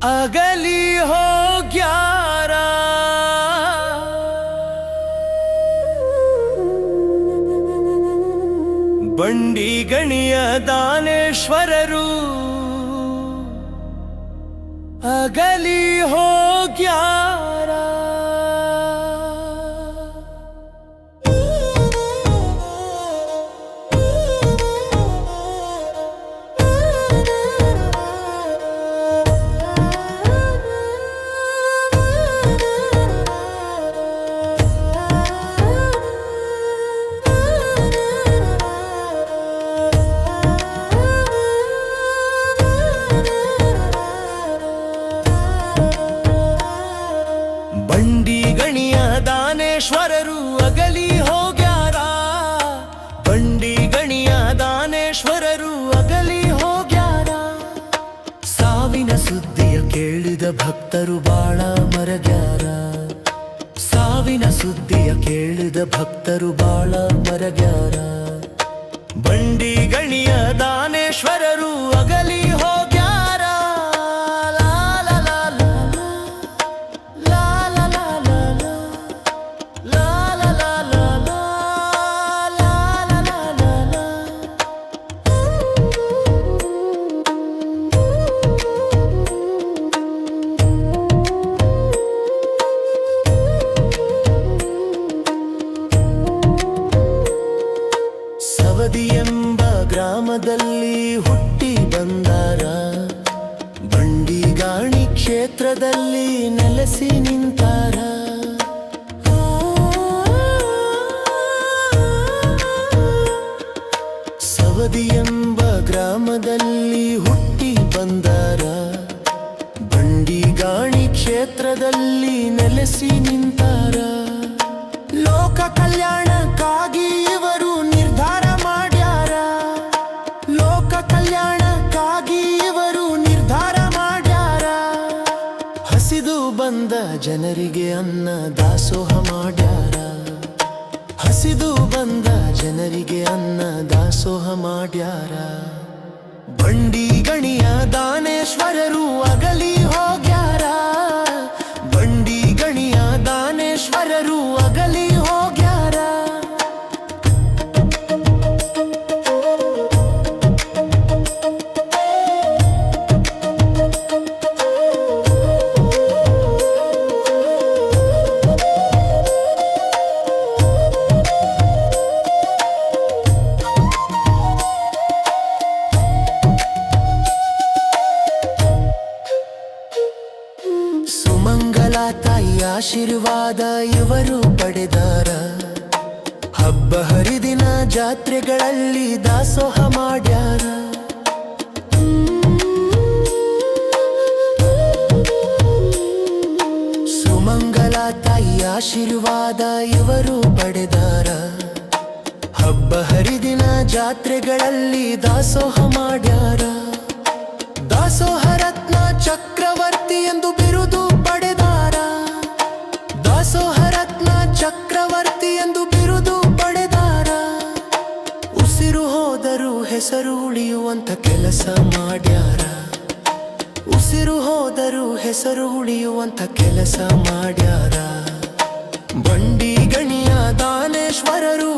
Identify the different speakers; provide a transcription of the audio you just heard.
Speaker 1: अगली हो 11 ಬಂಡಿ ಗಣಿಯ ದಾನೇಶ್ವರರು ಅಗಲಿ ಹೋಗ್ಯಾರ. ಬಂಡಿ ಗಣಿಯ ದಾನೇಶ್ವರರು ಅಗಲಿ ಹೋಗ್ಯಾರ. ಬಂಡಿ ಗಣಿಯ ದಾನೇಶ್ವರರು ಅಗಲಿ ಹೋಗ್ಯಾರ. ಸಾವಿನ ಸುದ್ದಿಯ ಕೇಳಿದ ಭಕ್ತರು ಬಾಳ ಮರಗ್ಯಾರ. ಸಾವಿನ ಸುದ್ದಿಯ ಕೇಳಿದ ಭಕ್ತರು ಬಾಳ ಮರಗ್ಯಾರ. ಬಂಡಿ ಗಣಿಯ ದಾನೇಶ್ವರರು ಅಗಲಿ ಹೋಗ್ಯಾರ. ಸವದಿ ಎಂಬ ಗ್ರಾಮದಲ್ಲಿ ಹುಟ್ಟಿ ಬಂದಾರ. ಬಂಡಿಗಾಣಿ ಕ್ಷೇತ್ರದಲ್ಲಿ ನೆಲೆಸಿ ನಿಂತಾರ. ಸವದಿ ಎಂಬ ಗ್ರಾಮದಲ್ಲಿ ಹುಟ್ಟಿ ಬಂದಾರ. ಬಂಡಿಗಾಣಿ ಕ್ಷೇತ್ರದಲ್ಲಿ ನೆಲೆಸಿ ನಿಂತಾರ. ಲೋಕ ಕಲ್ಯಾಣಕ್ಕಾಗಿ ಇವರು ನಿರ್ಧಾರ ಮಾಡ್ಯಾರ. ಲೋಕ ಕಲ್ಯಾಣಕ್ಕಾಗಿ ಇವರು ನಿರ್ಧಾರ ಮಾಡ್ಯಾರ. ಹಸಿದು ಬಂದ ಜನರಿಗೆ ಅನ್ನ ದಾಸೋಹ ಮಾಡ್ಯಾರ. ಹಸಿದು ಬಂದ ಜನರಿಗೆ ಅನ್ನ ದಾಸೋಹ ಮಾಡ್ಯಾರ. ಬಂಡಿ ಗಣಿಯ ದಾನೇಶ್ವರರು ಅಗಲಿ ಹೋಗ್ಯಾರ. ಬಂಡಿ ಗಣಿಯ ದಾನೇಶ್ವರರು ಅಗಲಿ ಹೋಗ್ಯಾರ. ಸುಮಂಗಲ ತಾಯಿ ಆಶೀರ್ವಾದ ಇವರು ಪಡೆದಾರ. ಹಬ್ಬ ಹರಿದಿನ ಜಾತ್ರೆಗಳಲ್ಲಿ ದಾಸೋಹ ಮಾಡ್ಯಾರ. ಸುಮಂಗಲ ತಾಯಿ ಆಶೀರ್ವಾದ ಇವರು ಪಡೆದಾರ. ಹಬ್ಬ ಹರಿದಿನ ಜಾತ್ರೆಗಳಲ್ಲಿ ದಾಸೋಹ ಮಾಡ್ಯಾರ. ದಾಸೋಹ ರತ್ನ ಚಕ್ರವರ್ತಿ ಎಂದು ಬಿರುದು ಪಡೆದಾರ. ದಾಸೋಹ ರತ್ನ ಚಕ್ರವರ್ತಿ ಎಂದು ಬಿರುದು ಪಡೆದಾರ. ಉಸಿರು ಹೋದರೂ ಹೆಸರು ಉಳಿಯುವಂತ ಕೆಲಸ ಮಾಡ್ಯಾರ. ಉಸಿರು ಹೋದರೂ ಹೆಸರು ಉಳಿಯುವಂತ ಕೆಲಸ ಮಾಡ್ಯಾರ. ಬಂಡಿ ಗಣಿಯ ದಾನೇಶ್ವರರು